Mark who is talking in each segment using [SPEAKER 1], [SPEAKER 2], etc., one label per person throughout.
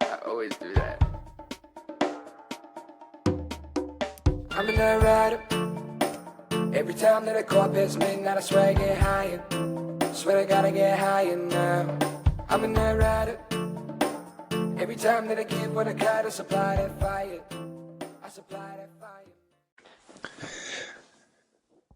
[SPEAKER 1] I always do that. I'm a night rider. Every time that I call past midnight, I swear I get higher. Swear I gotta get higher now. I'm a night rider. Every time that I give what I got, I supply that fire. I supply that fire.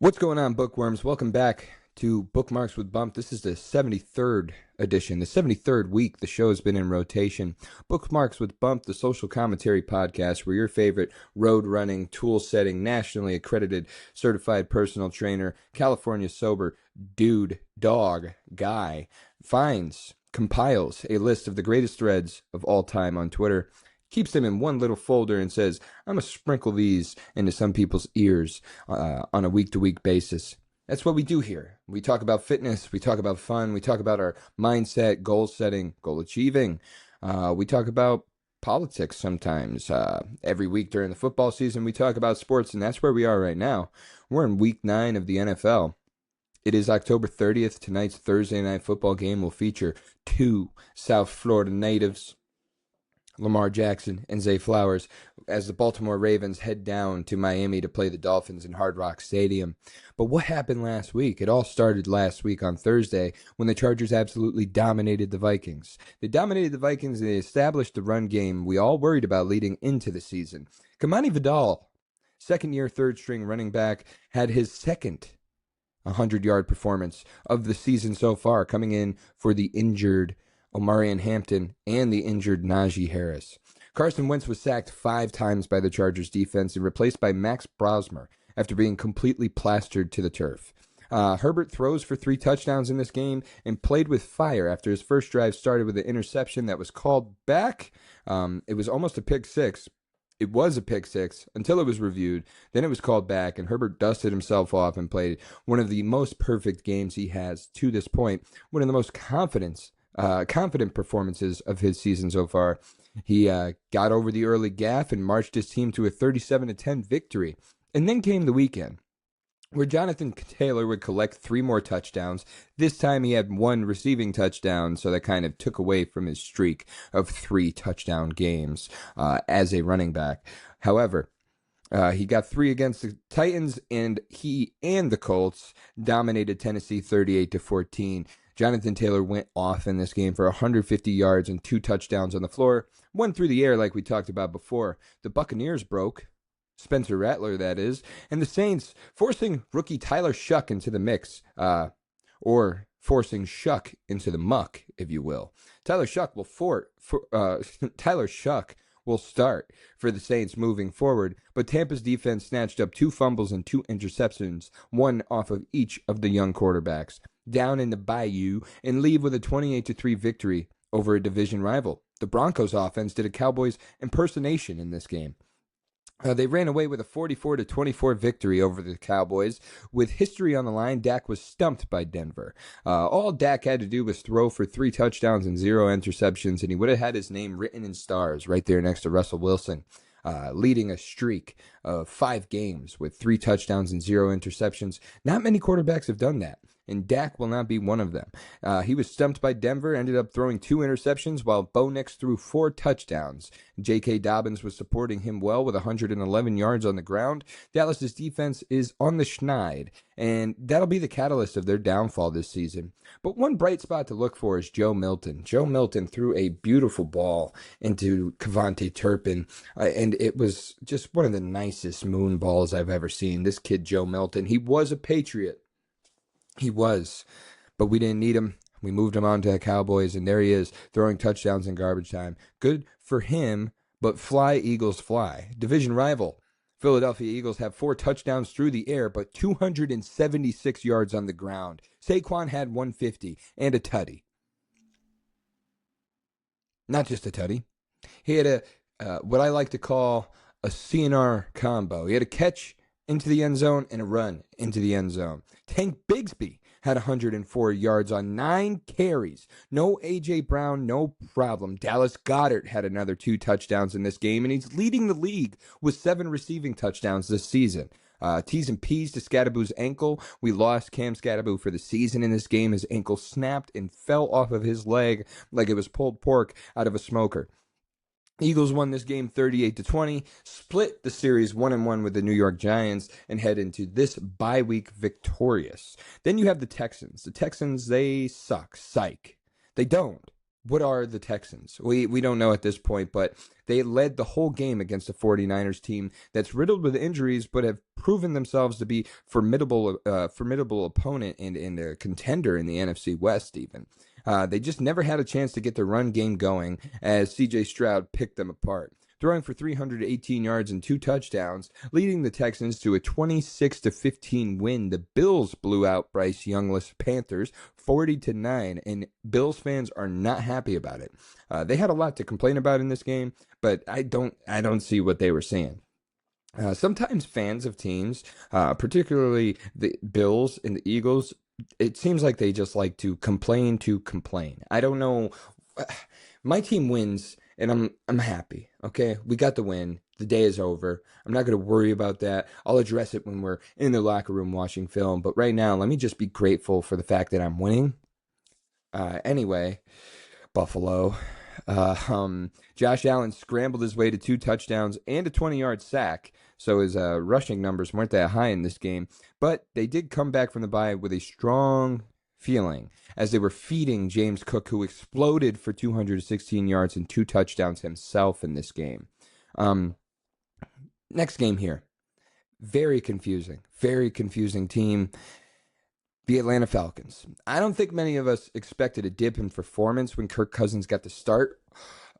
[SPEAKER 2] What's going on, bookworms? Welcome back to Bookmarks with Bump. This is the 73rd edition, the 73rd week the show has been in rotation. Bookmarks with Bump, the social commentary podcast where your favorite road running, tool setting, nationally accredited, certified personal trainer, California sober dude, dog, guy compiles a list of the greatest threads of all time on Twitter, keeps them in one little folder and says, I'm going to sprinkle these into some people's ears on a week-to-week basis. That's what we do here. We talk about fitness. We talk about fun. We talk about our mindset, goal setting, goal achieving. We talk about politics sometimes. Every week during the football season, we talk about sports, and that's where we are right now. We're in week 9 of the NFL. It is October 30th. Tonight's Thursday night football game will feature two South Florida natives, Lamar Jackson and Zay Flowers, as the Baltimore Ravens head down to Miami to play the Dolphins in Hard Rock Stadium. But what happened last week? It all started last week on Thursday when the Chargers absolutely dominated the Vikings. They dominated the Vikings and they established the run game we all worried about leading into the season. Kamani Vidal, second-year, third-string running back, had his second 100-yard performance of the season so far, coming in for the injured Omarion Hampton and the injured Najee Harris. Carson Wentz was sacked 5 times by the Chargers defense and replaced by Max Brosmer after being completely plastered to the turf. Herbert throws for 3 touchdowns in this game and played with fire after his first drive started with an interception that was called back. It was almost a pick six. It was a pick six until it was reviewed. Then it was called back, and Herbert dusted himself off and played one of the most perfect games he has to this point, one of the most confident performances of his season so far. He got over the early gaffe and marched his team to a 37-10 victory. And then came the weekend, where Jonathan Taylor would collect 3 more touchdowns. This time he had 1 receiving touchdown, so that kind of took away from his streak of 3 touchdown games as a running back. However, he got 3 against the Titans, and he and the Colts dominated Tennessee 38-14. Jonathan Taylor went off in this game for 150 yards and 2 touchdowns on the floor. 1 through the air like we talked about before. The Buccaneers broke. Spencer Rattler, that is. And the Saints forcing rookie Tyler Shuck into the mix. Or forcing Shuck into the muck, if you will. Tyler Shuck will start for the Saints moving forward, but Tampa's defense snatched up 2 fumbles and 2 interceptions, 1 off of each of the young quarterbacks, down in the Bayou, and leave with a 28-3 victory over a division rival. The Broncos offense did a Cowboys impersonation in this game. They ran away with a 44-24 victory over the Cowboys. With history on the line, Dak was stumped by Denver. All Dak had to do was throw for 3 touchdowns and 0 interceptions, and he would have had his name written in stars right there next to Russell Wilson, leading a streak of 5 games with 3 touchdowns and 0 interceptions. Not many quarterbacks have done that, and Dak will not be one of them. He was stumped by Denver, ended up throwing 2 interceptions, while Bo Nix threw 4 touchdowns. J.K. Dobbins was supporting him well with 111 yards on the ground. Dallas's defense is on the schneid, and that'll be the catalyst of their downfall this season. But one bright spot to look for is Joe Milton. Joe Milton threw a beautiful ball into Kevontae Turpin, and it was just one of the nicest moon balls I've ever seen. This kid, Joe Milton, he was a Patriot. He was, but we didn't need him. We moved him on to the Cowboys, and there he is, throwing touchdowns in garbage time. Good for him, but fly, Eagles, fly. Division rival, Philadelphia Eagles have 4 touchdowns through the air, but 276 yards on the ground. Saquon had 150 and a tutty. Not just a tutty. He had what I like to call a CNR combo. He had a catch into the end zone and a run into the end zone. Tank Bigsby had 104 yards on 9 carries. No A.J. Brown, no problem. Dallas Goedert had another 2 touchdowns in this game, and he's leading the league with 7 receiving touchdowns this season. T's and P's to Scadaboo's ankle. We lost Cam Scadaboo for the season in this game. His ankle snapped and fell off of his leg like it was pulled pork out of a smoker. Eagles won this game 38-20, split the series 1-1 with the New York Giants, and head into this bye week victorious. Then you have the Texans. The Texans, they suck. Psych. They don't. What are the Texans? We don't know at this point, but they led the whole game against a 49ers team that's riddled with injuries, but have proven themselves to be formidable opponent and a contender in the NFC West even. They just never had a chance to get the run game going as C.J. Stroud picked them apart, throwing for 318 yards and 2 touchdowns, leading the Texans to a 26-15 win. The Bills blew out Bryce Young's Panthers 40-9, and Bills fans are not happy about it. They had a lot to complain about in this game, but I don't see what they were seeing. Sometimes fans of teams, particularly the Bills and the Eagles, it seems like they just like to complain. I don't know. My team wins, and I'm happy. Okay, we got the win. The day is over. I'm not going to worry about that. I'll address it when we're in the locker room watching film. But right now, let me just be grateful for the fact that I'm winning. Anyway, Buffalo. Josh Allen scrambled his way to 2 touchdowns and a 20-yard sack, so his rushing numbers weren't that high in this game, but they did come back from the bye with a strong feeling as they were feeding James Cook, who exploded for 216 yards and 2 touchdowns himself in this game. Next game here. Very confusing team. The Atlanta Falcons. I don't think many of us expected a dip in performance when Kirk Cousins got the start,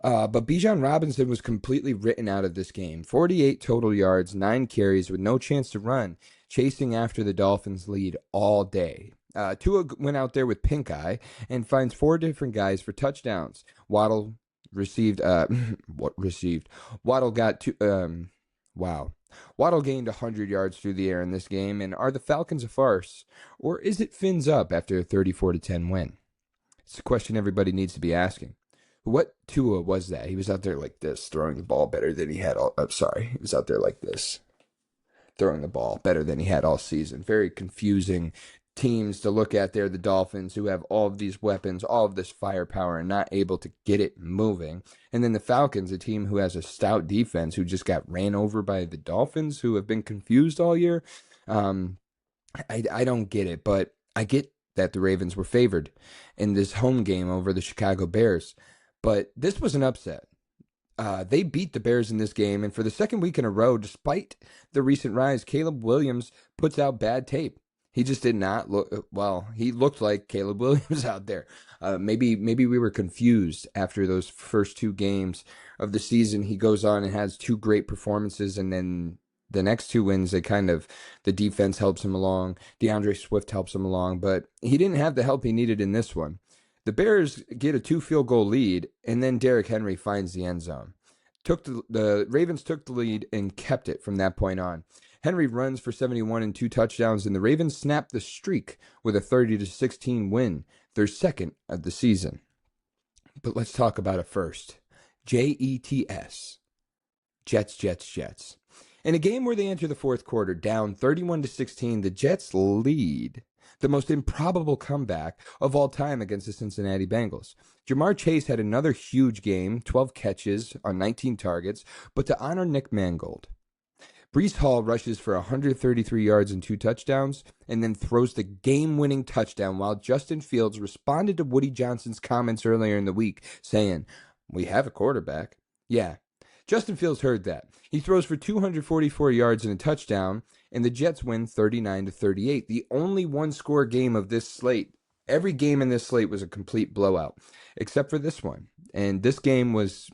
[SPEAKER 2] but Bijan Robinson was completely written out of this game. 48 total yards, 9 carries with no chance to run, chasing after the Dolphins' lead all day. Tua went out there with pink eye and finds 4 different guys for touchdowns. Waddle gained 100 yards through the air in this game, and are the Falcons a farce, or is it fins up after a 34-10 win? It's a question everybody needs to be asking. What Tua was that? He was out there like this, throwing the ball better than he had all... he was out there like this, throwing the ball better than he had all season. Very confusing teams to look at there, the Dolphins, who have all of these weapons, all of this firepower, and not able to get it moving. And then the Falcons, a team who has a stout defense, who just got ran over by the Dolphins, who have been confused all year. I don't get it, but I get that the Ravens were favored in this home game over the Chicago Bears. But this was an upset. They beat the Bears in this game, and for the second week in a row, despite the recent rise, Caleb Williams puts out bad tape. He just did not look, well, he looked like Caleb Williams out there. Maybe we were confused after those first 2 games of the season. He goes on and has 2 great performances, and then the next 2 wins, the defense helps him along. DeAndre Swift helps him along, but he didn't have the help he needed in this one. The Bears get a 2 field goal lead, and then Derrick Henry finds the end zone. The Ravens took the lead and kept it from that point on. Henry runs for 71 and 2 touchdowns, and the Ravens snap the streak with a 30-16 win, their second of the season. But let's talk about it first. Jets. Jets. In a game where they enter the fourth quarter down 31-16, the Jets lead. The most improbable comeback of all time against the Cincinnati Bengals. Jamar Chase had another huge game, 12 catches on 19 targets, but to honor Nick Mangold, Breece Hall rushes for 133 yards and 2 touchdowns, and then throws the game-winning touchdown while Justin Fields responded to Woody Johnson's comments earlier in the week, saying, "We have a quarterback." Yeah, Justin Fields heard that. He throws for 244 yards and a touchdown, and the Jets win 39-38, the only one-score game of this slate. Every game in this slate was a complete blowout, except for this one. And this game was...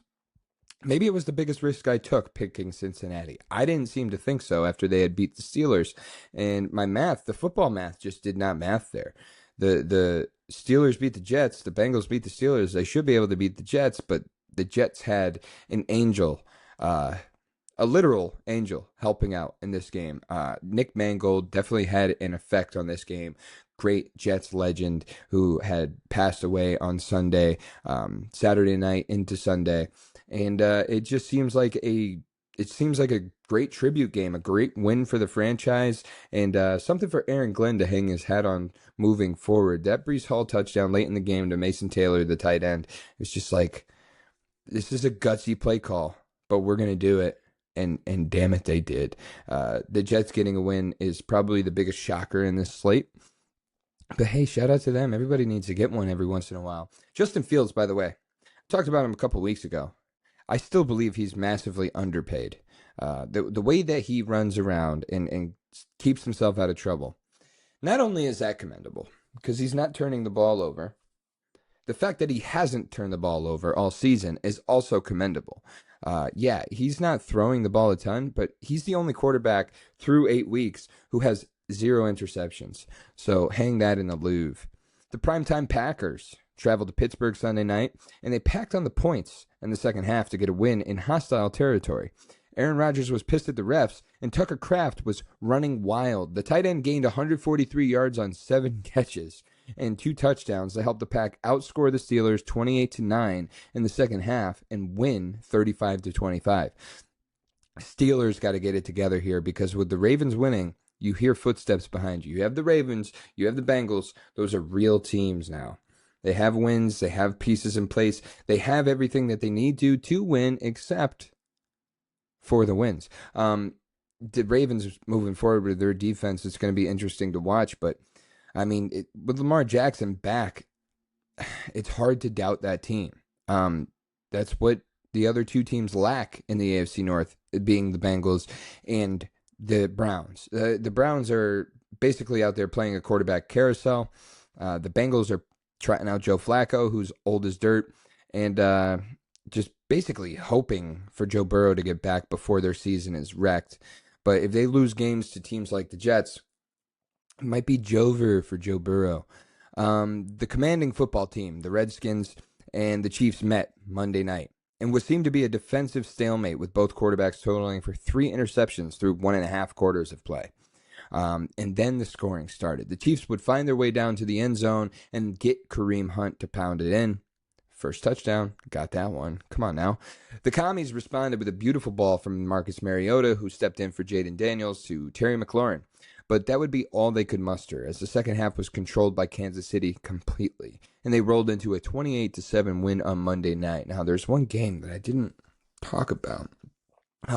[SPEAKER 2] maybe it was the biggest risk I took picking Cincinnati. I didn't seem to think so after they had beat the Steelers. And my math, the football math, just did not math there. The Steelers beat the Jets. The Bengals beat the Steelers. They should be able to beat the Jets, but the Jets had an angel, a literal angel, helping out in this game. Nick Mangold definitely had an effect on this game. Great Jets legend who had passed away on Sunday, Saturday night into Sunday. And it just seems like a great tribute game, a great win for the franchise, and something for Aaron Glenn to hang his hat on moving forward. That Breece Hall touchdown late in the game to Mason Taylor, the tight end, it's just like, This is a gutsy play call, but we're going to do it. And damn it, they did. The Jets getting a win is probably the biggest shocker in this slate. But hey, shout out to them. Everybody needs to get one every once in a while. Justin Fields, by the way, talked about him a couple weeks ago. I still believe he's massively underpaid. The way that he runs around and keeps himself out of trouble, not only is that commendable, because he's not turning the ball over, the fact that he hasn't turned the ball over all season is also commendable. Yeah, he's not throwing the ball a ton, but he's the only quarterback through 8 weeks who has 0 interceptions. So hang that in the Louvre. The primetime Packers traveled to Pittsburgh Sunday night, and they packed on the points in the second half to get a win in hostile territory. Aaron Rodgers was pissed at the refs, and Tucker Kraft was running wild. The tight end gained 143 yards on 7 catches and 2 touchdowns to help the Pack outscore the Steelers 28-9 in the second half and win 35-25. Steelers got to get it together here, because with the Ravens winning, you hear footsteps behind you. You have the Ravens, you have the Bengals. Those are real teams now. They have wins, they have pieces in place, they have everything that they need to win, except for the wins. The Ravens moving forward with their defense, it's going to be interesting to watch. But I mean, with Lamar Jackson back, it's hard to doubt that team. That's what the other 2 teams lack in the AFC North, being the Bengals and the Browns. The Browns are basically out there playing a quarterback carousel. The Bengals are trotting out Joe Flacco, who's old as dirt, and just basically hoping for Joe Burrow to get back before their season is wrecked. But if they lose games to teams like the Jets, it might be Jover for Joe Burrow. The commanding football team, the Redskins and the Chiefs, met Monday night, and what seemed to be a defensive stalemate, with both quarterbacks totaling for 3 interceptions through 1.5 quarters of play. And then the scoring started. The Chiefs would find their way down to the end zone and get Kareem Hunt to pound it in. First touchdown, got that one. Come on now. The Commies responded with a beautiful ball from Marcus Mariota, who stepped in for Jaden Daniels, to Terry McLaurin. But that would be all they could muster, as the second half was controlled by Kansas City completely, and they rolled into a 28-7 win on Monday night. Now, there's one game that I didn't talk about.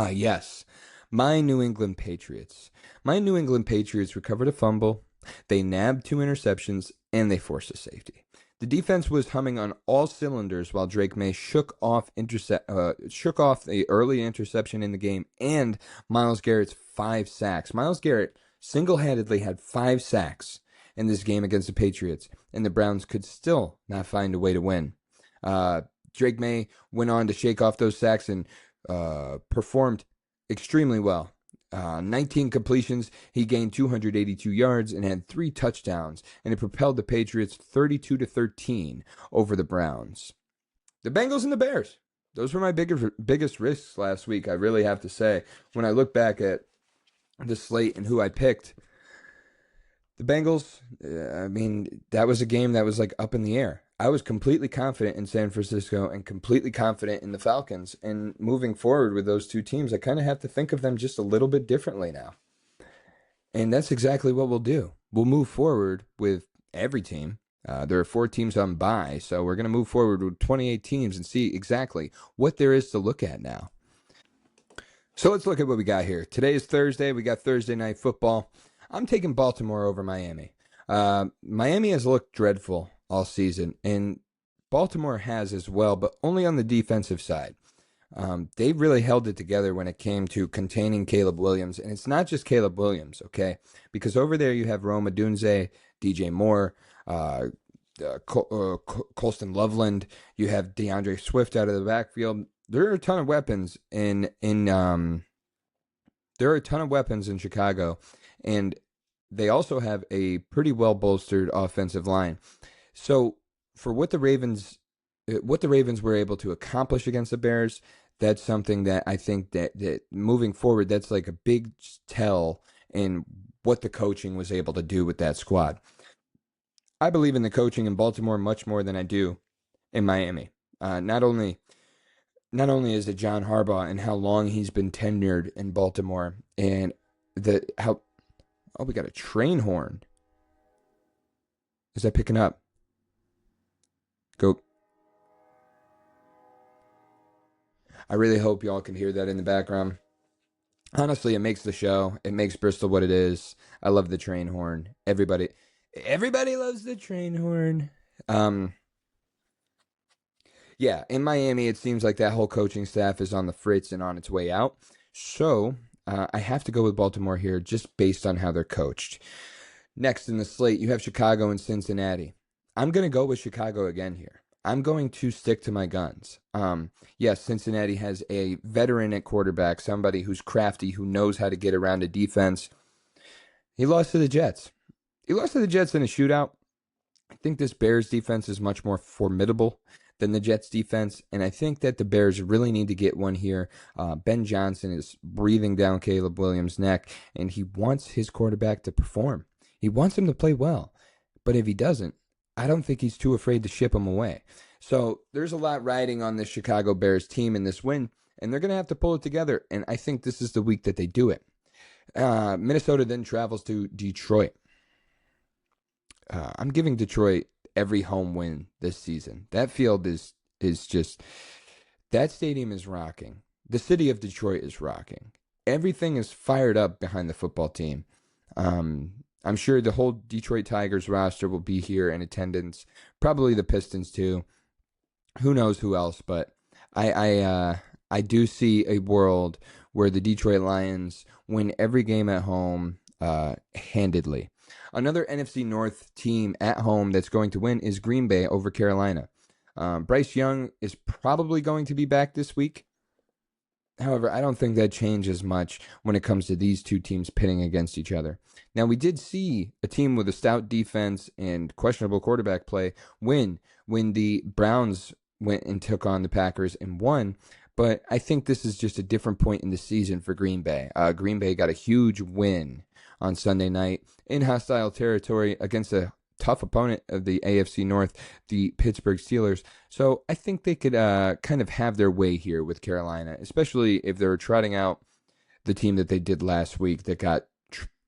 [SPEAKER 2] Yes, my New England Patriots. My New England Patriots recovered a fumble, they nabbed 2 interceptions, and they forced a safety. The defense was humming on all cylinders while Drake May shook off the early interception in the game and Myles Garrett's 5 sacks. Myles Garrett single-handedly had 5 sacks in this game against the Patriots, and the Browns could still not find a way to win. Drake May went on to shake off those sacks and performed extremely well. 19 completions, he gained 282 yards and had 3 touchdowns, and it propelled the Patriots 32-13 over the Browns. The Bengals and the Bears, those were my biggest risks last week, I really have to say. When I look back at the slate and who I picked, the Bengals, I mean, that was a game that was like up in the air. I was completely confident in San Francisco and completely confident in the Falcons. And moving forward with those 2 teams, I kind of have to think of them just a little bit differently now. And that's exactly what we'll do. We'll move forward with every team. There are 4 teams on bye, so we're going to move forward with 28 teams and see exactly what there is to look at now. So let's look at what we got here. Today is Thursday. We got Thursday Night Football. I'm taking Baltimore over Miami. Miami has looked dreadful all season, and Baltimore has as well, but only on the defensive side. They really held it together when it came to containing Caleb Williams, and it's not just Caleb Williams, okay? Because over there you have Rome Odunze, DJ Moore, Colston Loveland. You have DeAndre Swift out of the backfield. There are a ton of weapons in Chicago, and they also have a pretty well bolstered offensive line. So for what the Ravens were able to accomplish against the Bears, that's something that I think that moving forward, that's like a big tell in what the coaching was able to do with that squad. I believe in the coaching in Baltimore much more than I do in Miami. Not only is it John Harbaugh and how long he's been tenured in Baltimore, and we got a train horn. Is that picking up? Go. I really hope y'all can hear that in the background. Honestly, it makes the show. It makes Bristol what it is. I love the train horn. Everybody loves the train horn. Yeah, in Miami, it seems like that whole coaching staff is on the fritz and on its way out. So I have to go with Baltimore here just based on how they're coached. Next in the slate, you have Chicago and Cincinnati. I'm going to go with Chicago again here. I'm going to stick to my guns. Yes, Cincinnati has a veteran at quarterback, somebody who's crafty, who knows how to get around a defense. He lost to the Jets. He lost to the Jets in a shootout. I think this Bears defense is much more formidable than the Jets defense, and I think that the Bears really need to get one here. Ben Johnson is breathing down Caleb Williams' neck, and he wants his quarterback to perform. He wants him to play well, but if he doesn't, I don't think he's too afraid to ship him away. So there's a lot riding on this Chicago Bears team in this win, and they're going to have to pull it together, and I think this is the week that they do it. Minnesota then travels to Detroit. I'm giving Detroit every home win this season. That field is just, that stadium is rocking. The city of Detroit is rocking. Everything is fired up behind the football team. I'm sure the whole Detroit Tigers roster will be here in attendance. Probably the Pistons too. Who knows who else? But I do see a world where the Detroit Lions win every game at home handedly. Another NFC North team at home that's going to win is Green Bay over Carolina. Bryce Young is probably going to be back this week. However, I don't think that changes much when it comes to these two teams pitting against each other. Now, we did see a team with a stout defense and questionable quarterback play win when the Browns went and took on the Packers and won. But I think this is just a different point in the season for Green Bay. Green Bay got a huge win on Sunday night in hostile territory against a tough opponent of the AFC North, the Pittsburgh Steelers. So I think they could kind of have their way here with Carolina, especially if they're trotting out the team that they did last week that got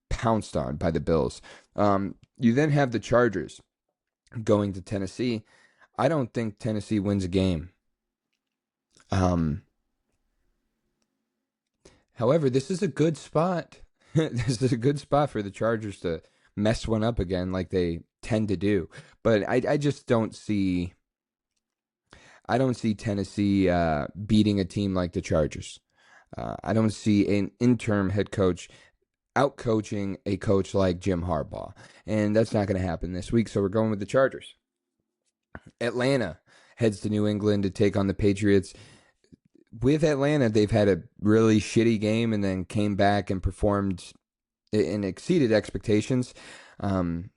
[SPEAKER 2] pounced on by the Bills. You then have the Chargers going to Tennessee. I don't think Tennessee wins a game. However, this is a good spot. This is a good spot for the Chargers to mess one up again like they tend to do. But I just don't see Tennessee beating a team like the Chargers. I don't see an interim head coach out-coaching a coach like Jim Harbaugh. And that's not going to happen this week, so we're going with the Chargers. Atlanta heads to New England to take on the Patriots. With Atlanta, they've had a really shitty game and then came back and performed and exceeded expectations. I'm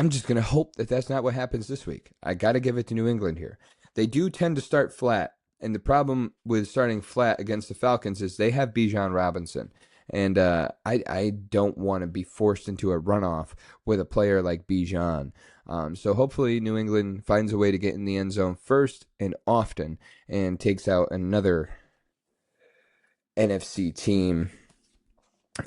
[SPEAKER 2] just going to hope that that's not what happens this week. I got to give it to New England here. They do tend to start flat, and the problem with starting flat against the Falcons is they have Bijan Robinson. And I don't want to be forced into a runoff with a player like Bijan. So hopefully New England finds a way to get in the end zone first and often and takes out another NFC team,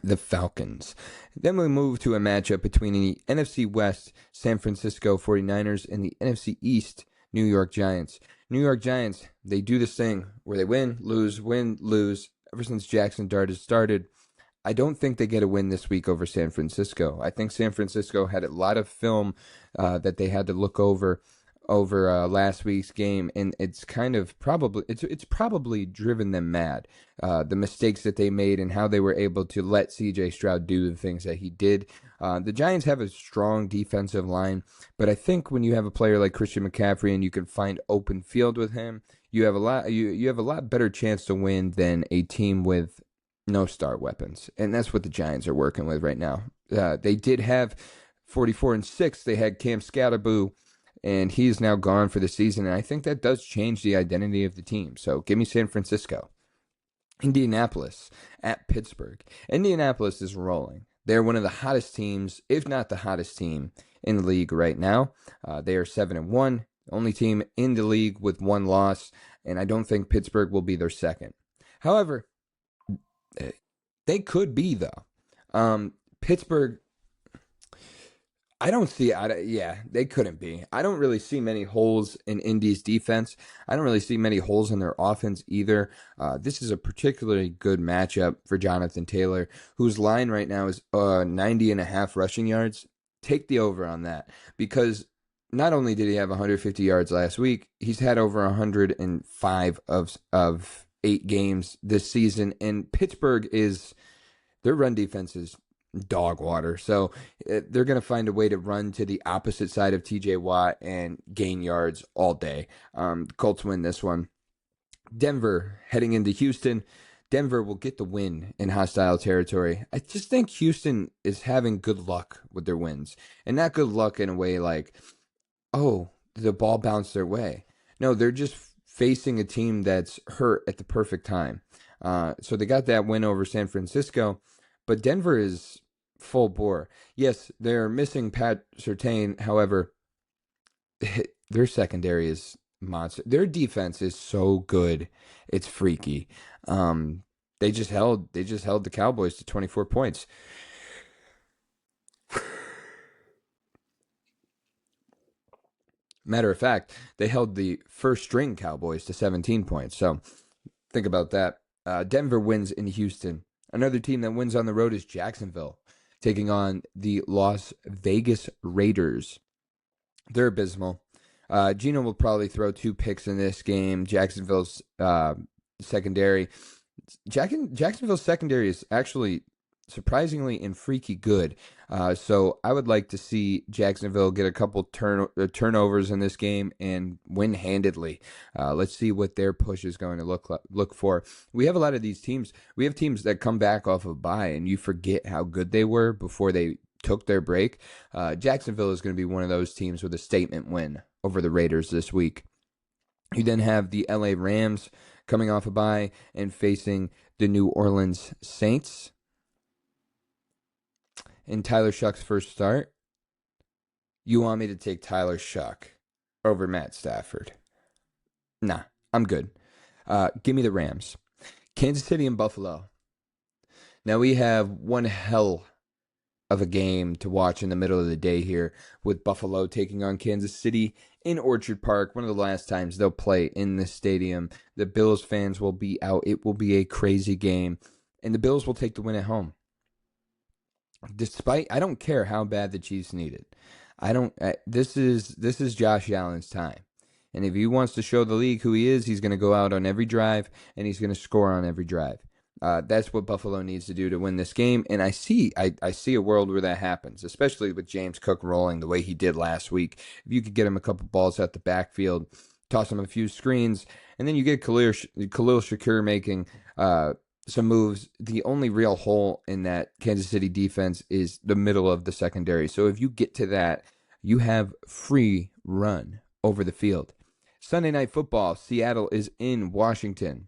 [SPEAKER 2] the Falcons. Then we move to a matchup between the NFC West San Francisco 49ers and the NFC East New York Giants. New York Giants, they do this thing where they win, lose, ever since Jackson Dart has started. I don't think they get a win this week over San Francisco. I think San Francisco had a lot of film that they had to look over last week's game, and it's kind of probably driven them mad. The mistakes that they made and how they were able to let C.J. Stroud do the things that he did. The Giants have a strong defensive line, but I think when you have a player like Christian McCaffrey and you can find open field with him, you have a lot better chance to win than a team with no star weapons, and that's what the Giants are working with right now. They did have 44-6. They had Cam Scatterboo, and he's now gone for the season, and I think that does change the identity of the team. So give me San Francisco. Indianapolis at Pittsburgh. Indianapolis is rolling. They're one of the hottest teams, if not the hottest team in the league right now. They are 7-1, only team in the league with one loss, and I don't think Pittsburgh will be their second. However, they could be, though. Pittsburgh, I don't see, yeah, they couldn't be. I don't really see many holes in Indy's defense. I don't really see many holes in their offense either. This is a particularly good matchup for Jonathan Taylor, whose line right now is 90.5 rushing yards. Take the over on that, because not only did he have 150 yards last week, he's had over 105 of 8 games this season, and Pittsburgh is their run defense is dog water. So they're going to find a way to run to the opposite side of TJ Watt and gain yards all day. Colts win this one. Denver heading into Houston. Denver will get the win in hostile territory. I just think Houston is having good luck with their wins. And not good luck in a way like, oh, the ball bounced their way. No, they're just facing a team that's hurt at the perfect time. So they got that win over San Francisco. But Denver is full bore. Yes, they're missing Pat Surtain. However, their secondary is monster. Their defense is so good, it's freaky. They just held the Cowboys to 24 points. Matter of fact, they held the first string Cowboys to 17 points. So think about that. Denver wins in Houston. Another team that wins on the road is Jacksonville, taking on the Las Vegas Raiders. They're abysmal. Gino will probably throw 2 picks in this game. Jacksonville's secondary. Jacksonville's secondary is actually surprisingly and freaky good. So I would like to see Jacksonville get a couple turnovers in this game and win handedly. Let's see what their push is going to look for. We have a lot of these teams. We have teams that come back off of bye, and you forget how good they were before they took their break. Jacksonville is going to be one of those teams with a statement win over the Raiders this week. You then have the LA Rams coming off a bye and facing the New Orleans Saints. In Tyler Shuck's first start, you want me to take Tyler Shuck over Matt Stafford? Nah, I'm good. Give me the Rams. Kansas City and Buffalo. Now we have one hell of a game to watch in the middle of the day here, with Buffalo taking on Kansas City in Orchard Park. One of the last times they'll play in this stadium. The Bills fans will be out. It will be a crazy game, and the Bills will take the win at home. Despite, I don't care how bad the Chiefs need it. This is Josh Allen's time. And if he wants to show the league who he is, he's going to go out on every drive, and he's going to score on every drive. That's what Buffalo needs to do to win this game. And I see a world where that happens, especially with James Cook rolling the way he did last week. If you could get him a couple balls out the backfield, toss him a few screens, and then you get Khalil Shakir making some moves. The only real hole in that Kansas City defense is the middle of the secondary. So if you get to that, you have free run over the field. Sunday Night Football, Seattle is in Washington.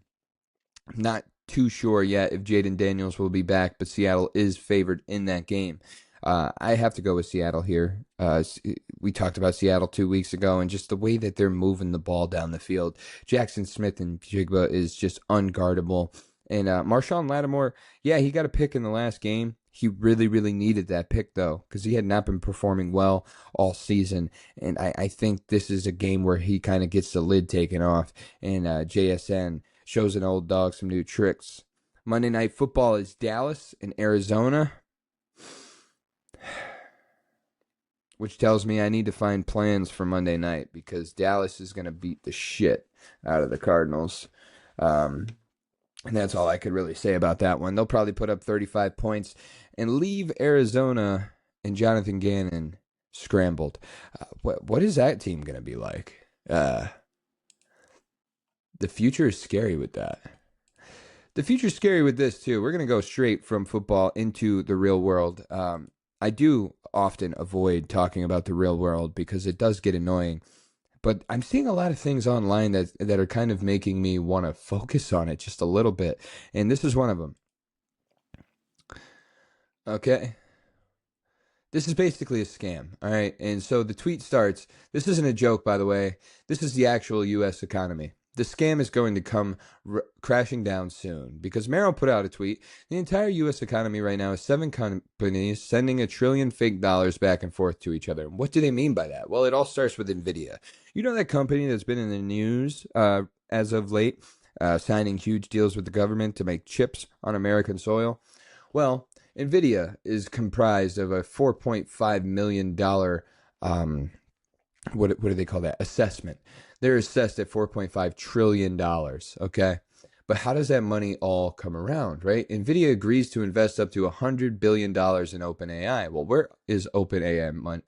[SPEAKER 2] Not too sure yet if Jaden Daniels will be back, but Seattle is favored in that game. I have to go with Seattle here. We talked about Seattle 2 weeks ago, and just the way that they're moving the ball down the field. Jackson Smith and Jigba is just unguardable. And Marshawn Lattimore, yeah, he got a pick in the last game. He really, really needed that pick, though, because he had not been performing well all season. And I think this is a game where he kind of gets the lid taken off, and JSN shows an old dog some new tricks. Monday Night Football is Dallas and Arizona, which tells me I need to find plans for Monday night, because Dallas is going to beat the shit out of the Cardinals. And that's all I could really say about that one. They'll probably put up 35 points and leave Arizona and Jonathan Gannon scrambled. What is that team going to be like? The future is scary with that. The future's scary with this, too. We're going to go straight from football into the real world. I do often avoid talking about the real world because it does get annoying. But I'm seeing a lot of things online that are kind of making me want to focus on it just a little bit. And this is one of them. Okay. This is basically a scam, all right? And so the tweet starts, this isn't a joke, by the way. This is the actual U.S. economy. the scam is going to come crashing down soon, because Merrill put out a tweet. The entire U.S. economy right now is 7 companies sending $1 trillion fake dollars back and forth to each other. What do they mean by that? Well, it all starts with NVIDIA. You know that company that's been in the news as of late, signing huge deals with the government to make chips on American soil? Well, NVIDIA is comprised of a $4.5 million, what do they call that? Assessment. They're assessed at $4.5 trillion, okay? But how does that money all come around, right? NVIDIA agrees to invest up to $100 billion in OpenAI. Well, where is OpenAI money?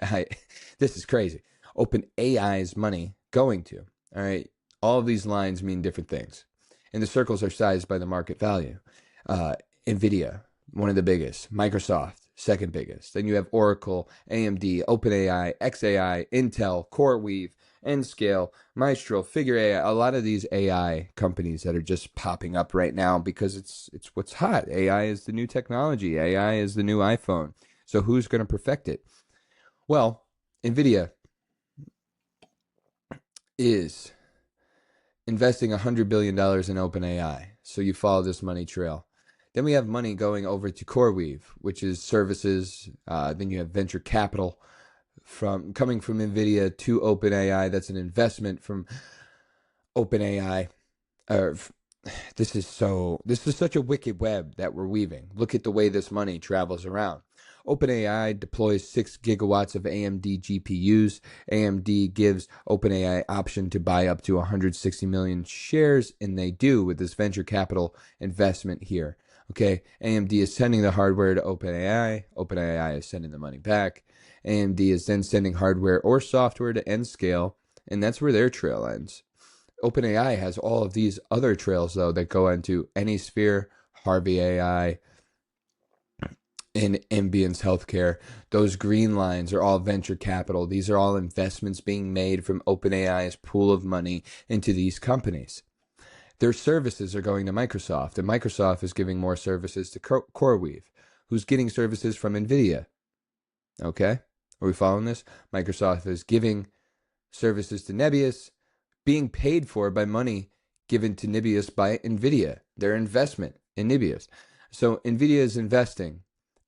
[SPEAKER 2] This is crazy. OpenAI's money going to, all right? All of these lines mean different things. And the circles are sized by the market value. NVIDIA, one of the biggest. Microsoft, second biggest. Then you have Oracle, AMD, OpenAI, xAI, Intel, CoreWeave, Nscale, Maestro, Figure AI, a lot of these AI companies that are just popping up right now because it's what's hot. AI is the new technology. AI is the new iPhone. So who's going to perfect it? Well, NVIDIA is investing $100 billion in OpenAI. So you follow this money trail. Then we have money going over to CoreWeave, which is services. Then you have venture capital coming from NVIDIA to OpenAI. That's an investment from OpenAI. This is such a wicked web that we're weaving. Look at the way this money travels around. OpenAI deploys 6 gigawatts of AMD GPUs. AMD gives OpenAI option to buy up to 160 million shares, and they do with this venture capital investment here. Okay, AMD is sending the hardware to OpenAI. OpenAI is sending the money back. AMD is then sending hardware or software to Nscale, and that's where their trail ends. OpenAI has all of these other trails, though, that go into AnySphere, Harvey AI, and Ambience Healthcare. Those green lines are all venture capital. These are all investments being made from OpenAI's pool of money into these companies. Their services are going to Microsoft, and Microsoft is giving more services to CoreWeave, who's getting services from NVIDIA. Okay? Are we following this? Microsoft is giving services to Nebius, being paid for by money given to Nebius by NVIDIA, their investment in Nebius. So NVIDIA is investing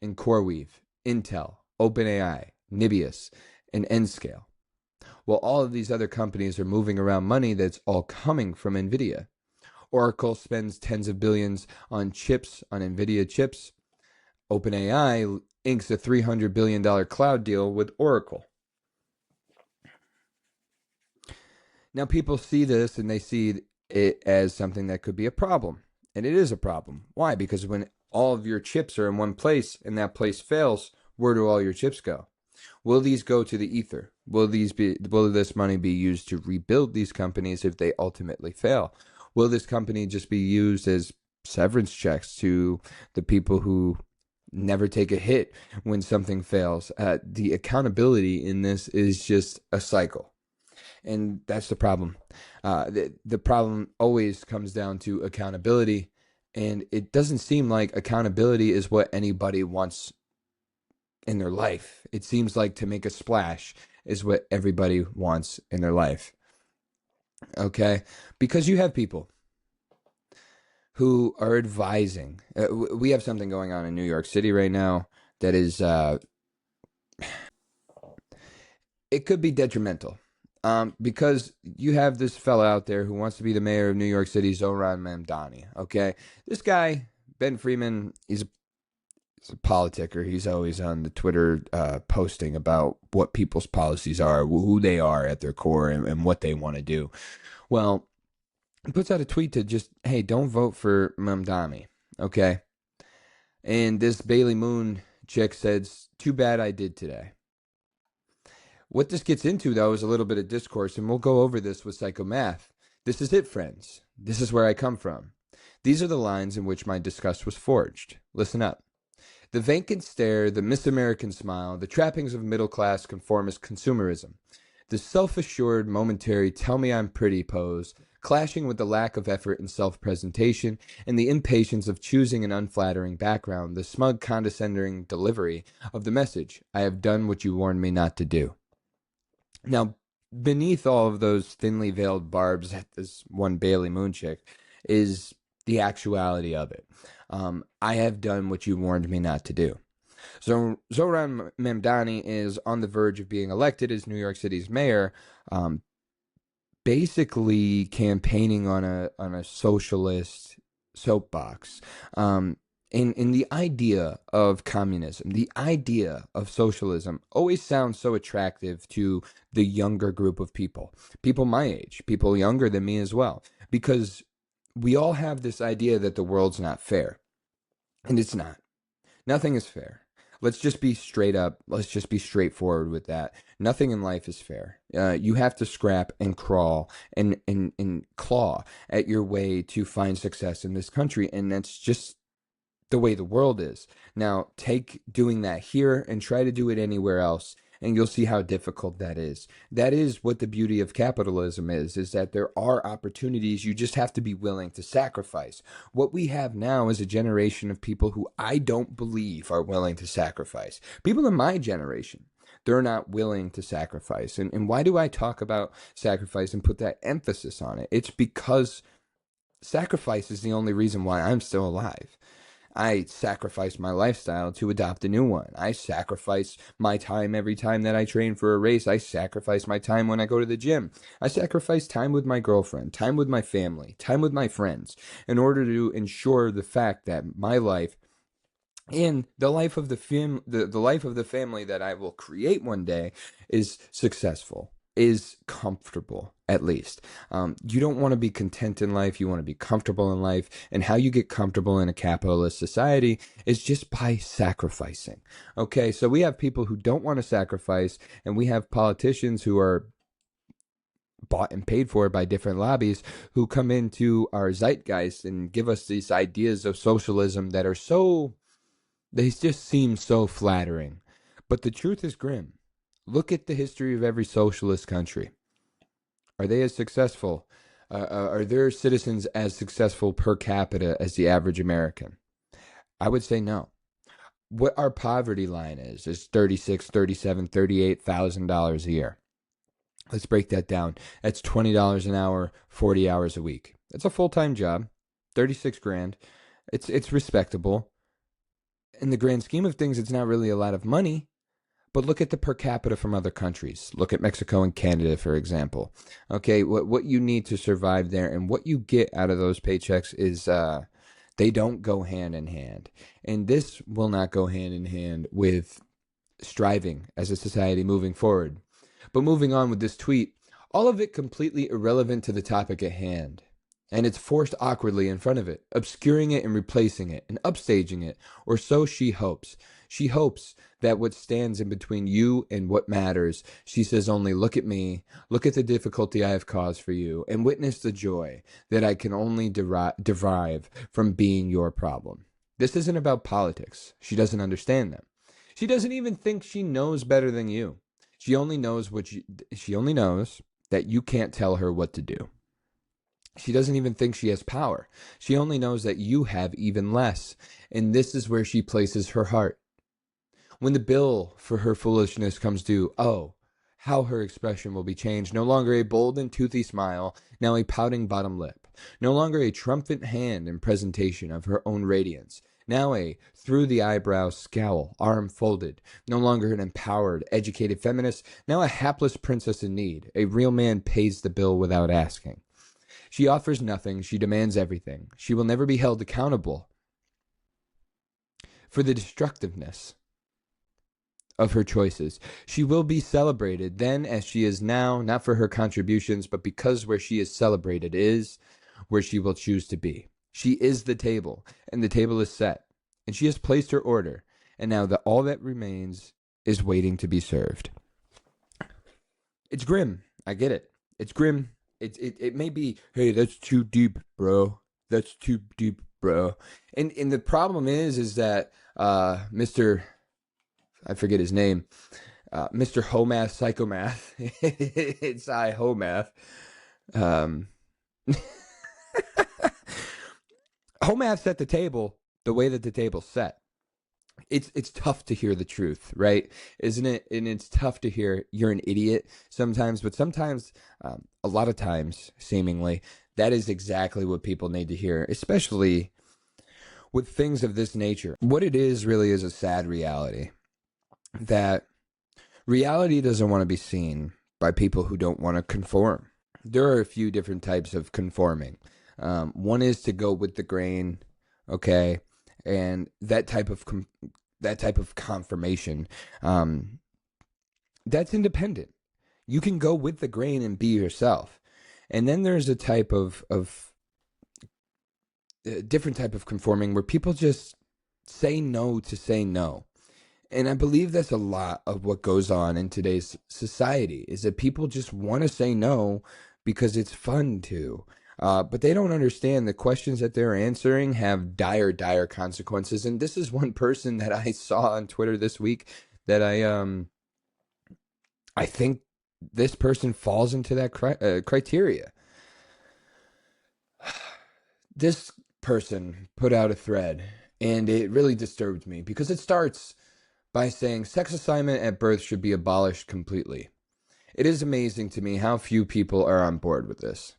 [SPEAKER 2] in CoreWeave, Intel, OpenAI, Nebius, and Nscale. Well, all of these other companies are moving around money that's all coming from NVIDIA. Oracle spends tens of billions on chips, on NVIDIA chips. OpenAI inks a $300 billion cloud deal with Oracle. Now, people see this and they see it as something that could be a problem. And it is a problem. Why? Because when all of your chips are in one place and that place fails, where do all your chips go? Will these go to the ether? Will this money be used to rebuild these companies if they ultimately fail? Will this company just be used as severance checks to the people who never take a hit when something fails? The accountability in this is just a cycle. And that's the problem. The problem always comes down to accountability. And it doesn't seem like accountability is what anybody wants in their life. It seems like to make a splash is what everybody wants in their life. Okay? Because you have people who are advising. We have something going on in New York City right now that is, it could be detrimental. Because you have this fella out there who wants to be the mayor of New York City, Zohran Mamdani, okay? This guy, Ben Freeman, he's a politicker. He's always on the Twitter posting about what people's policies are, who they are at their core, and what they want to do. Well, he puts out a tweet to just, hey, don't vote for Mamdani, okay? And this Bailey Moon chick says, too bad I did today. What this gets into, though, is a little bit of discourse, and we'll go over this with Psychomath. This is it, friends. This is where I come from. These are the lines in which my disgust was forged. Listen up. The vacant stare, the Miss American smile, the trappings of middle-class conformist consumerism, the self-assured, momentary tell-me-I'm-pretty pose, clashing with the lack of effort in self-presentation and the impatience of choosing an unflattering background, the smug, condescending delivery of the message, I have done what you warned me not to do. Now, beneath all of those thinly veiled barbs at this one Bailey Moon chick is the actuality of it. I have done what you warned me not to do. So Zohran Mamdani is on the verge of being elected as New York City's mayor, basically campaigning on a socialist soapbox. In the idea of communism, the idea of socialism always sounds so attractive to the younger group of people my age, people younger than me as well, because we all have this idea that the world's not fair, and it's not. Nothing is fair. Let's just be straight up. Let's just be straightforward with that. Nothing in life is fair. You have to scrap and crawl and claw at your way to find success in this country, and that's just the way the world is. Now, take doing that here and try to do it anywhere else, and you'll see how difficult that is. That is what the beauty of capitalism is that there are opportunities. You just have to be willing to sacrifice. What we have now is a generation of people who I don't believe are willing to sacrifice. People in my generation, they're not willing to sacrifice. And why do I talk about sacrifice and put that emphasis on it? It's because sacrifice is the only reason why I'm still alive. I sacrifice my lifestyle to adopt a new one. I sacrifice my time every time that I train for a race. I sacrifice my time when I go to the gym. I sacrifice time with my girlfriend, time with my family, time with my friends, in order to ensure the fact that my life and the life of the life of the family that I will create one day is successful, is comfortable, at least. You don't want to be content in life. You want to be comfortable in life. And how you get comfortable in a capitalist society is just by sacrificing. Okay, so we have people who don't want to sacrifice, and we have politicians who are bought and paid for by different lobbies who come into our zeitgeist and give us these ideas of socialism that are they just seem so flattering. But the truth is grim. Look at the history of every socialist country. Are they as successful? Are their citizens as successful per capita as the average American? I would say no. What our poverty line is $36,000, $37,000, $38,000 a year. Let's break that down. That's $20 an hour, 40 hours a week. That's a full-time job, 36 grand. It's respectable. In the grand scheme of things, it's not really a lot of money. But look at the per capita from other countries. Look at Mexico and Canada, for example. Okay, what you need to survive there and what you get out of those paychecks is they don't go hand in hand. And this will not go hand in hand with striving as a society moving forward. But moving on with this tweet, all of it completely irrelevant to the topic at hand. And it's forced awkwardly in front of it, obscuring it and replacing it and upstaging it, or so she hopes. She hopes that what stands in between you and what matters, she says only, look at me, look at the difficulty I have caused for you, and witness the joy that I can only derive from being your problem. This isn't about politics. She doesn't understand them. She doesn't even think she knows better than you. She only knows that you can't tell her what to do. She doesn't even think she has power. She only knows that you have even less. And this is where she places her heart. When the bill for her foolishness comes due, oh, how her expression will be changed. No longer a bold and toothy smile, now a pouting bottom lip. No longer a triumphant hand in presentation of her own radiance. Now a through-the-eyebrow scowl, arm folded. No longer an empowered, educated feminist. Now a hapless princess in need. A real man pays the bill without asking. She offers nothing. She demands everything. She will never be held accountable for the destructiveness of her choices. She will be celebrated then as she is now, not for her contributions, but because where she is celebrated is where she will choose to be. She is the table, and the table is set, and she has placed her order, and now all that remains is waiting to be served. It's grim. I get it. It's grim. It may be, hey, that's too deep, bro. That's too deep, bro. And the problem is that Mr. I forget his name, Mr. Homath Psychomath. It's Homath. Homath set the table the way that the table's set. it's tough to hear the truth, right? Isn't it? And it's tough to hear you're an idiot sometimes, but sometimes, a lot of times, seemingly, that is exactly what people need to hear, especially with things of this nature. What it is really is a sad reality that reality doesn't want to be seen by people who don't want to conform. There are a few different types of conforming. One is to go with the grain, okay, and that type of confirmation, that's independent. You can go with the grain and be yourself. And then there's a type of different type of conforming where people just say no to say no. And I believe that's a lot of what goes on in today's society, is that people just want to say no because it's fun to. But they don't understand the questions that they're answering have dire, dire consequences. And this is one person that I saw on Twitter this week that I think this person falls into that criteria. This person put out a thread, and it really disturbed me because it starts by saying sex assignment at birth should be abolished completely. It is amazing to me how few people are on board with this.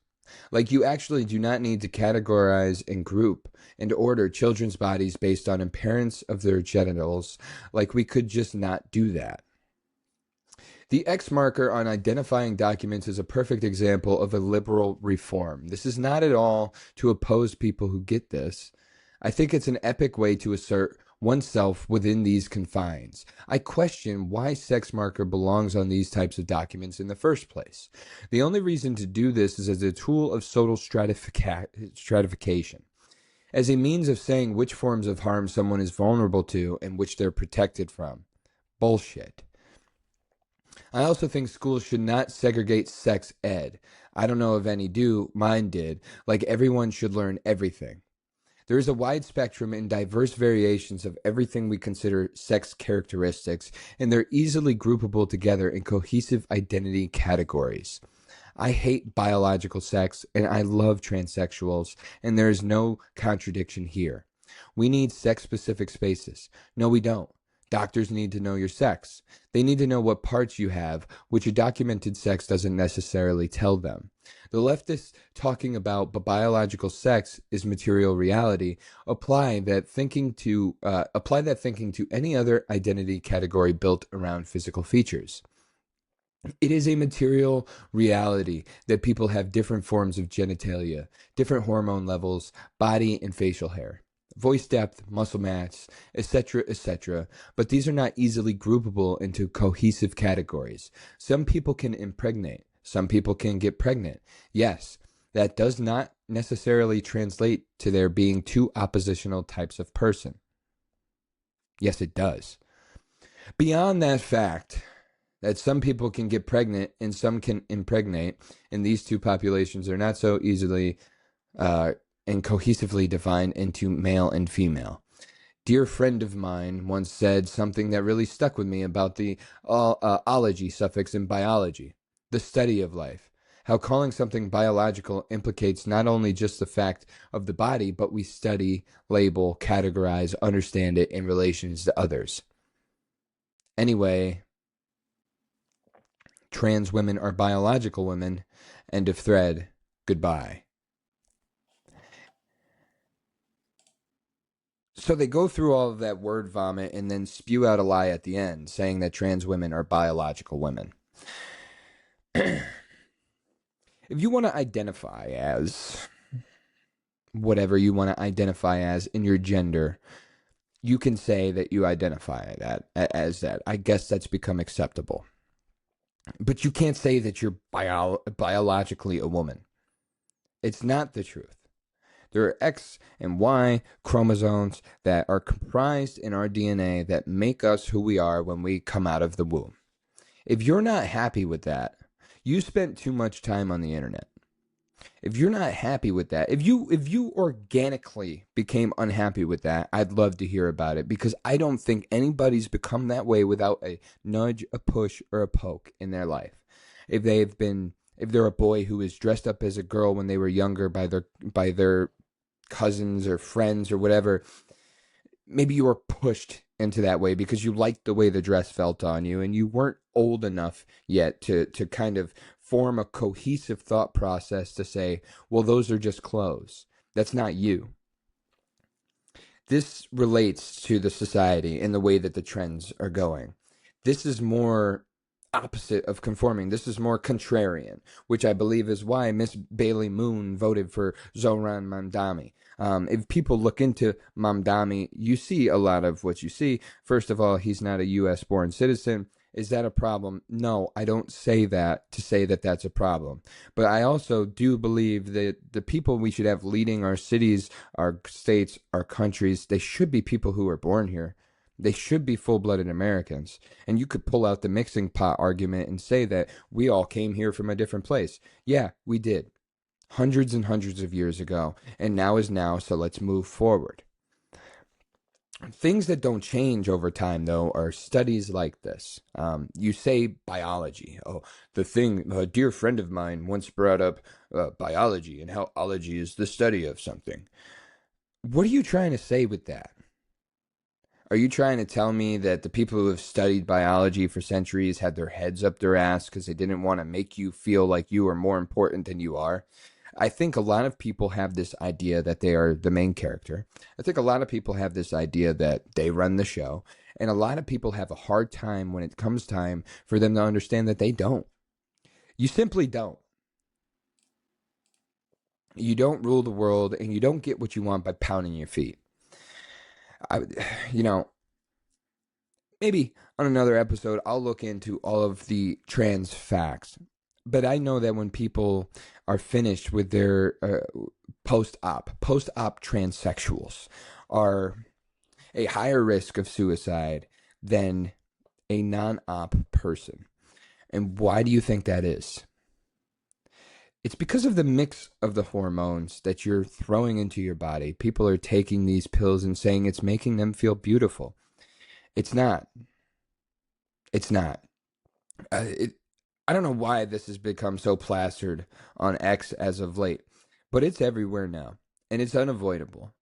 [SPEAKER 2] Like, you actually do not need to categorize and group and order children's bodies based on appearance of their genitals. Like, we could just not do that. The X marker on identifying documents is a perfect example of a liberal reform. This is not at all to oppose people who get this. I think it's an epic way to assert oneself within these confines. I question why sex marker belongs on these types of documents in the first place. The only reason to do this is as a tool of social stratification, as a means of saying which forms of harm someone is vulnerable to and which they're protected from. Bullshit. I also think schools should not segregate sex ed. I don't know if any do. Mine did. Like, everyone should learn everything. There is a wide spectrum and diverse variations of everything we consider sex characteristics, and they're easily groupable together in cohesive identity categories. I hate biological sex, and I love transsexuals, and there is no contradiction here. We need sex-specific spaces. No, we don't. Doctors need to know your sex. They need to know what parts you have, which a documented sex doesn't necessarily tell them. The leftists talking about biological sex is material reality apply that thinking to any other identity category built around physical features. It is a material reality that people have different forms of genitalia, different hormone levels, body and facial hair, voice depth, muscle mass, etc., but these are not easily groupable into cohesive categories. Some people can impregnate. Some people can get pregnant. Yes, that does not necessarily translate to there being two oppositional types of person. Yes, it does. Beyond that fact that some people can get pregnant and some can impregnate, and these two populations are not so easily and cohesively defined into male and female. Dear friend of mine once said something that really stuck with me about the ology suffix in biology, the study of life. How calling something biological implicates not only just the fact of the body, but we study, label, categorize, understand it in relations to others. Anyway, trans women are biological women. End of thread. Goodbye. So they go through all of that word vomit and then spew out a lie at the end, saying that trans women are biological women. If you want to identify as whatever you want to identify as in your gender, you can say that you identify that as that. I guess that's become acceptable. But you can't say that you're biologically a woman. It's not the truth. There are X and Y chromosomes that are comprised in our DNA that make us who we are when we come out of the womb. If you're not happy with that, you spent too much time on the internet. If you're not happy with that, if you organically became unhappy with that, I'd love to hear about it, because I don't think anybody's become that way without a nudge, a push, or a poke in their life. If they're a boy who was dressed up as a girl when they were younger by their cousins or friends or whatever, maybe you were pushed into that way because you liked the way the dress felt on you, and you weren't old enough yet to kind of form a cohesive thought process to say, well, those are just clothes. That's not you. This relates to the society and the way that the trends are going. This is more opposite of conforming. This is more contrarian, which I believe is why Miss Bailey Moon voted for Zohran Mamdani. If people look into Mamdani, you see a lot of what you see. First of all, he's not a U.S. born citizen. Is that a problem? No, I don't say that to say that that's a problem. But I also do believe that the people we should have leading our cities, our states, our countries, they should be people who are born here. They should be full-blooded Americans. And you could pull out the mixing pot argument and say that we all came here from a different place. Yeah, we did. Hundreds and hundreds of years ago. And now is now, so let's move forward. Things that don't change over time, though, are studies like this. You say biology. Oh, a dear friend of mine once brought up biology and how ology is the study of something. What are you trying to say with that? Are you trying to tell me that the people who have studied biology for centuries had their heads up their ass because they didn't want to make you feel like you are more important than you are? I think a lot of people have this idea that they are the main character. I think a lot of people have this idea that they run the show. And a lot of people have a hard time when it comes time for them to understand that they don't. You simply don't. You don't rule the world, and you don't get what you want by pounding your feet. Maybe on another episode, I'll look into all of the trans facts. But I know that when people are finished with their post-op transsexuals are a higher risk of suicide than a non-op person. And why do you think that is? It's because of the mix of the hormones that you're throwing into your body. People are taking these pills and saying it's making them feel beautiful. It's not. It's not. I don't know why this has become so plastered on X as of late, but it's everywhere now, and it's unavoidable.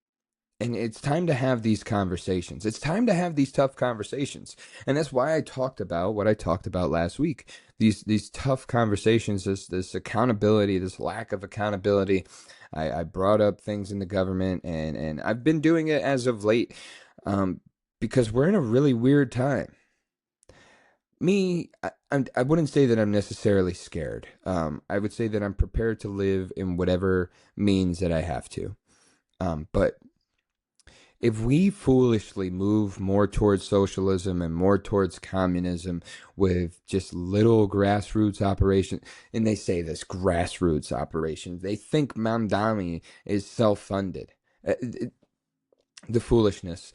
[SPEAKER 2] And it's time to have these conversations. It's time to have these tough conversations. And that's why I talked about what I talked about last week. These tough conversations, this accountability, this lack of accountability. I brought up things in the government, and I've been doing it as of late because we're in a really weird time. I wouldn't say that I'm necessarily scared. I would say that I'm prepared to live in whatever means that I have to. But if we foolishly move more towards socialism and more towards communism with just little grassroots operations, and they say this grassroots operations, they think Mamdani is self-funded. The foolishness,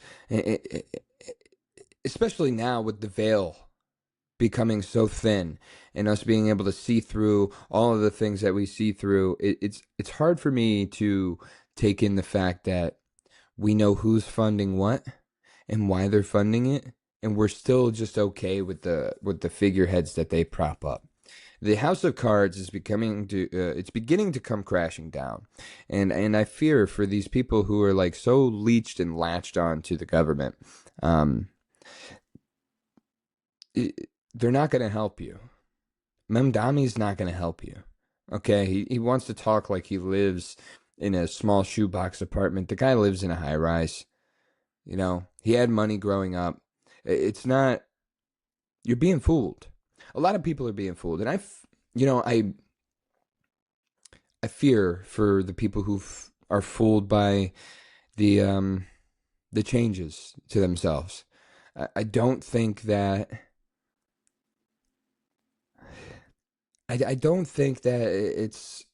[SPEAKER 2] especially now with the veil becoming so thin and us being able to see through all of the things that we see through, it's hard for me to take in the fact that we know who's funding what and why they're funding it, and we're still just okay with the figureheads that they prop up. The House of Cards is beginning to come crashing down, and I fear for these people who are like so leeched and latched on to the government. They're not going to help you. Mamdani's not going to help you. Okay, he wants to talk like he lives in a small shoebox apartment. The guy lives in a high rise. You know, he had money growing up. It's not. You're being fooled. A lot of people are being fooled, and I fear for the people who are fooled by the changes to themselves. I don't think that. I don't think that it's.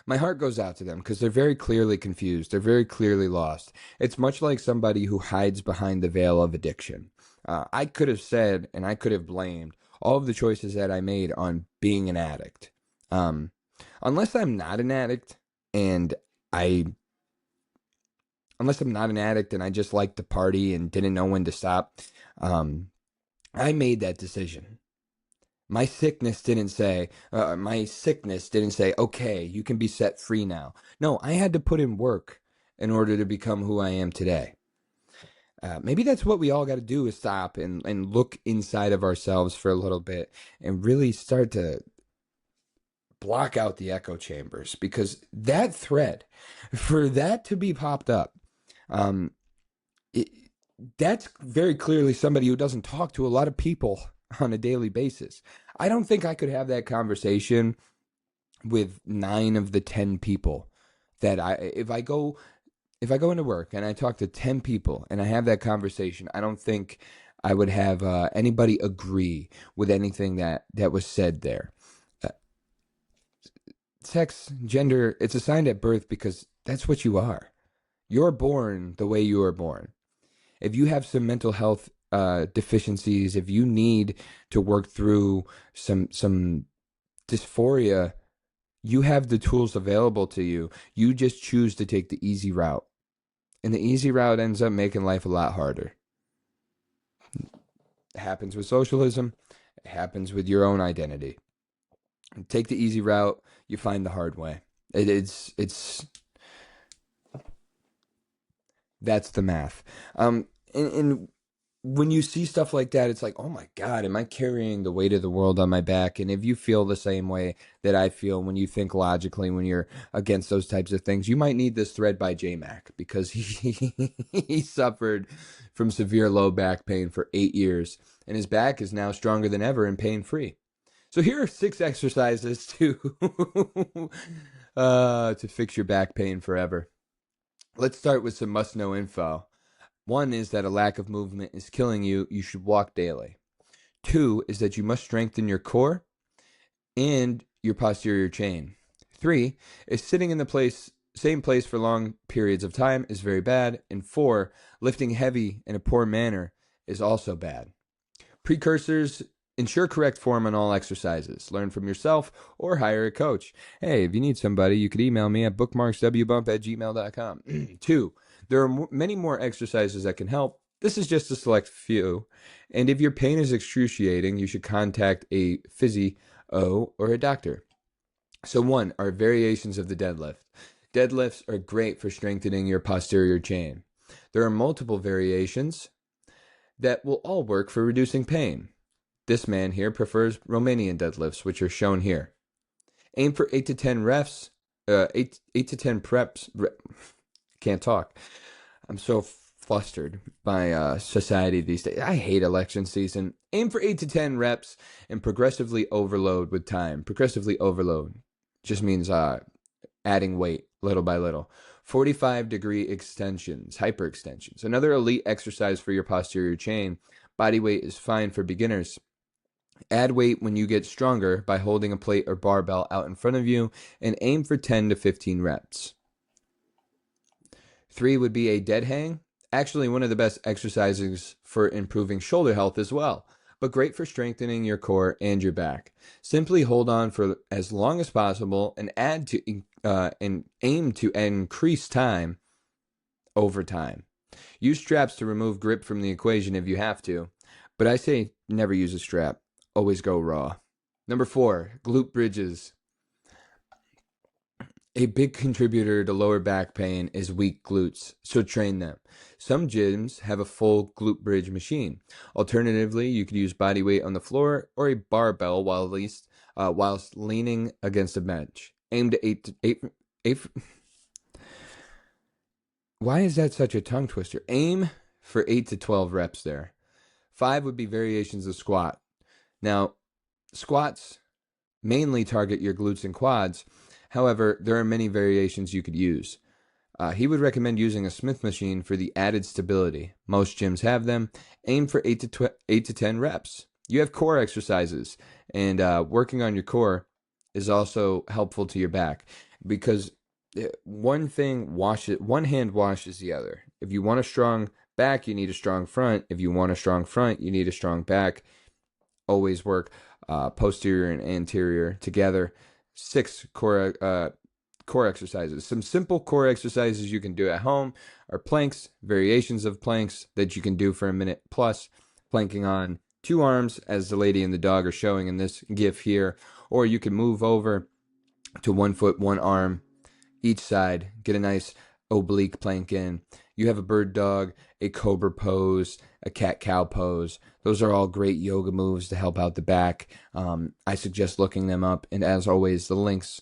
[SPEAKER 2] My heart goes out to them because they're very clearly confused. They're very clearly lost. It's much like somebody who hides behind the veil of addiction. I could have said and I could have blamed all of the choices that I made on being an addict. Unless I'm not an addict and I just liked to party and didn't know when to stop, I made that decision. My sickness didn't say, okay, you can be set free now. No, I had to put in work in order to become who I am today. maybe that's what we all got to do, is stop and look inside of ourselves for a little bit and really start to block out the echo chambers, because that thread, for that to be popped up, um, it, that's very clearly somebody who doesn't talk to a lot of people on a daily basis. I don't think I could have that conversation with 9 of the 10 people that if I go into work and I talk to 10 people and I have that conversation, I don't think I would have anybody agree with anything that was said there. Sex, gender, it's assigned at birth because that's what you are. You're born the way you are born. If you have some mental health deficiencies, if you need to work through some dysphoria, you have the tools available to you. You just choose to take the easy route. And the easy route ends up making life a lot harder. It happens with socialism. It happens with your own identity. Take the easy route, you find the hard way. It's that's the math. And when you see stuff like that, it's like, oh my God, am I carrying the weight of the world on my back? And if you feel the same way that I feel when you think logically, when you're against those types of things, you might need this thread by J-Mac, because he suffered from severe low back pain for 8 years, and his back is now stronger than ever and pain-free. So here are 6 exercises to fix your back pain forever. Let's start with some must-know info. 1 is that a lack of movement is killing you. You should walk daily. 2 is that you must strengthen your core and your posterior chain. 3 is sitting in the same place for long periods of time is very bad. And 4, lifting heavy in a poor manner is also bad. Precursors: ensure correct form on all exercises. Learn from yourself or hire a coach. Hey, if you need somebody, you could email me at bookmarkswbump@gmail.com. 2, there are many more exercises that can help. This is just a select few. And if your pain is excruciating, you should contact a physio or a doctor. So 1 are variations of the deadlift. Deadlifts are great for strengthening your posterior chain. There are multiple variations that will all work for reducing pain. This man here prefers Romanian deadlifts, which are shown here. Aim for 8 to 10 reps, 8 to 10 preps. Can't talk. I'm so flustered by society these days. I hate election season. Aim for 8 to 10 reps and progressively overload with time. Progressively overload just means adding weight little by little. 45-degree extensions, hyperextensions. Another elite exercise for your posterior chain. Body weight is fine for beginners. Add weight when you get stronger by holding a plate or barbell out in front of you, and aim for 10 to 15 reps. 3 would be a dead hang. Actually, one of the best exercises for improving shoulder health as well, but great for strengthening your core and your back. Simply hold on for as long as possible and aim to increase time over time. Use straps to remove grip from the equation if you have to, but I say never use a strap. Always go raw. Number 4, glute bridges. A big contributor to lower back pain is weak glutes, so train them. Some gyms have a full glute bridge machine. Alternatively, you could use body weight on the floor or a barbell whilst leaning against a bench. Aim to 8. Why is that such a tongue twister? Aim for 8 to 12 reps there. 5 would be variations of squat. Now, squats mainly target your glutes and quads. However, there are many variations you could use. He would recommend using a Smith machine for the added stability. Most gyms have them. Aim for 8 to 10 reps. You have core exercises, and working on your core is also helpful to your back, because one hand washes the other. If you want a strong back, you need a strong front. If you want a strong front, you need a strong back. Always work posterior and anterior together. 6 core exercises. Some simple core exercises you can do at home are planks, variations of planks that you can do for a minute plus, planking on 2 arms as the lady and the dog are showing in this GIF here, or you can move over to 1 foot, 1 arm each side, get a nice oblique planking. You have a bird dog, a cobra pose, a cat-cow pose. Those are all great yoga moves to help out the back. I suggest looking them up. And as always, the links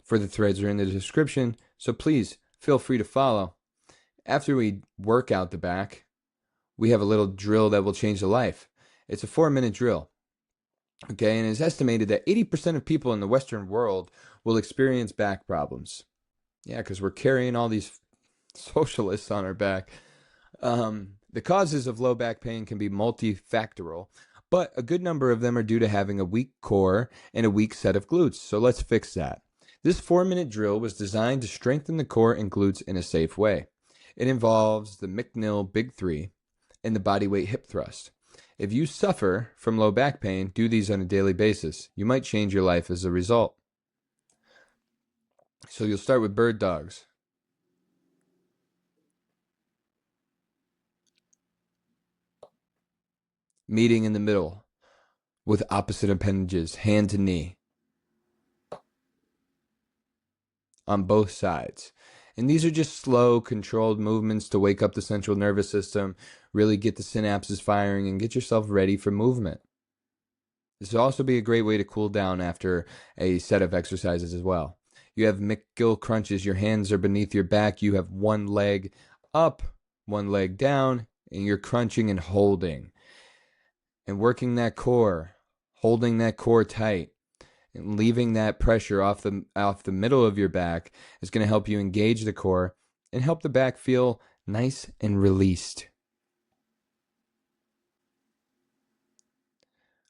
[SPEAKER 2] for the threads are in the description. So please feel free to follow. After we work out the back, we have a little drill that will change the life. It's a 4-minute drill. Okay, and it's estimated that 80% of people in the Western world will experience back problems. Yeah, because we're carrying all these socialists on our back. The causes of low back pain can be multifactorial, but a good number of them are due to having a weak core and a weak set of glutes. So let's fix that. This 4-minute drill was designed to strengthen the core and glutes in a safe way. It involves the McNill Big Three and the bodyweight hip thrust. If you suffer from low back pain, do these on a daily basis. You might change your life as a result. So you'll start with bird dogs. Meeting in the middle with opposite appendages, hand to knee, on both sides. And these are just slow, controlled movements to wake up the central nervous system, really get the synapses firing, and get yourself ready for movement. This will also be a great way to cool down after a set of exercises as well. You have McGill crunches. Your hands are beneath your back. You have one leg up, one leg down, and you're crunching and holding. And working that core, holding that core tight, and leaving that pressure off the middle of your back is going to help you engage the core and help the back feel nice and released.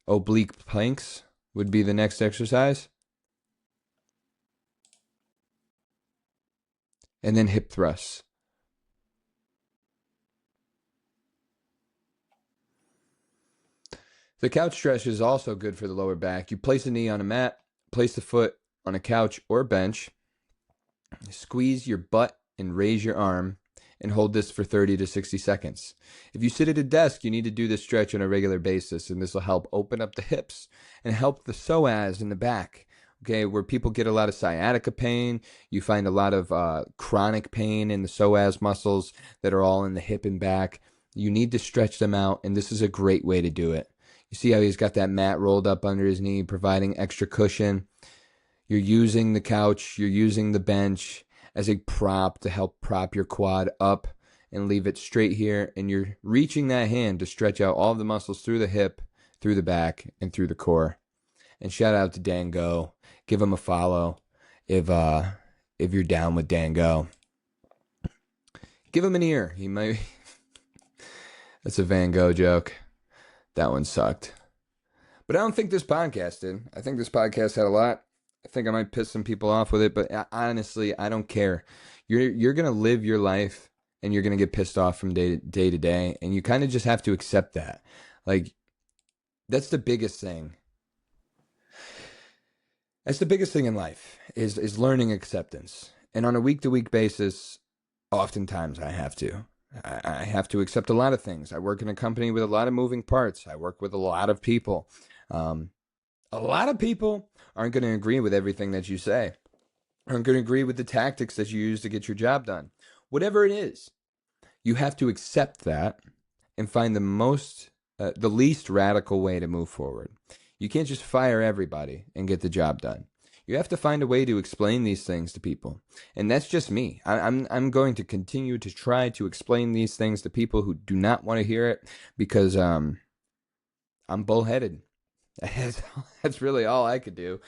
[SPEAKER 2] Oblique planks would be the next exercise. And then hip thrusts. The couch stretch is also good for the lower back. You place a knee on a mat, place the foot on a couch or bench, squeeze your butt and raise your arm, and hold this for 30 to 60 seconds. If you sit at a desk, you need to do this stretch on a regular basis, and this will help open up the hips and help the psoas in the back. Okay, where people get a lot of sciatica pain, you find a lot of chronic pain in the psoas muscles that are all in the hip and back. You need to stretch them out, and this is a great way to do it. You see how he's got that mat rolled up under his knee, providing extra cushion. You're using the couch, you're using the bench as a prop to help prop your quad up and leave it straight here. And you're reaching that hand to stretch out all the muscles through the hip, through the back, and through the core. And shout out to Dango. Give him a follow if you're down with Dango. Give him an ear. He might. That's a Van Gogh joke. That one sucked. But I don't think this podcast did. I think this podcast had a lot. I think I might piss some people off with it, but honestly, I don't care. You're going to live your life, and you're going to get pissed off from day to day, and you kind of just have to accept that. Like, that's the biggest thing. That's the biggest thing in life, is learning acceptance. And on a week-to-week basis, oftentimes I have to. I have to accept a lot of things. I work in a company with a lot of moving parts. I work with a lot of people. A lot of people aren't going to agree with everything that you say, aren't going to agree with the tactics that you use to get your job done. Whatever it is, you have to accept that and find the least radical way to move forward. You can't just fire everybody and get the job done. You have to find a way to explain these things to people. And that's just me. I'm going to continue to try to explain these things to people who do not want to hear it because I'm bullheaded. That's really all I could do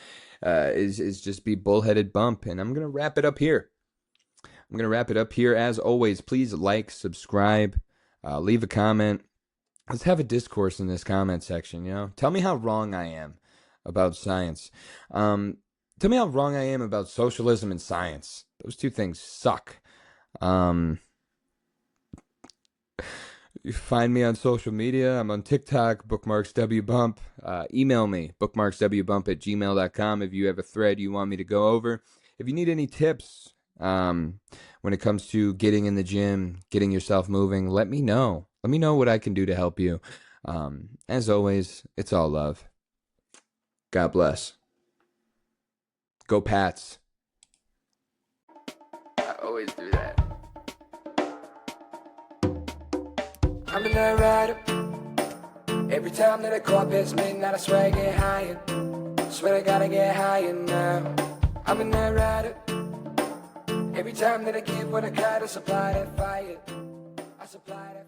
[SPEAKER 2] is just be bullheaded bump. And I'm going to wrap it up here. As always, please like, subscribe, leave a comment. Let's have a discourse in this comment section, Tell me how wrong I am about science. Tell me how wrong I am about socialism and science. Those two things suck. You find me on social media. I'm on TikTok, bookmarkswbump. Email me, bookmarkswbump@gmail.com if you have a thread you want me to go over. If you need any tips when it comes to getting in the gym, getting yourself moving, let me know. Let me know what I can do to help you. As always, it's all love. God bless. Go Pats. I always do that.
[SPEAKER 1] I'm a night rider. Every time that I call past midnight, I swear I get higher. Swear I gotta get higher now. I'm a night rider. Every time that I give what I got, I supply that fire. I supply that.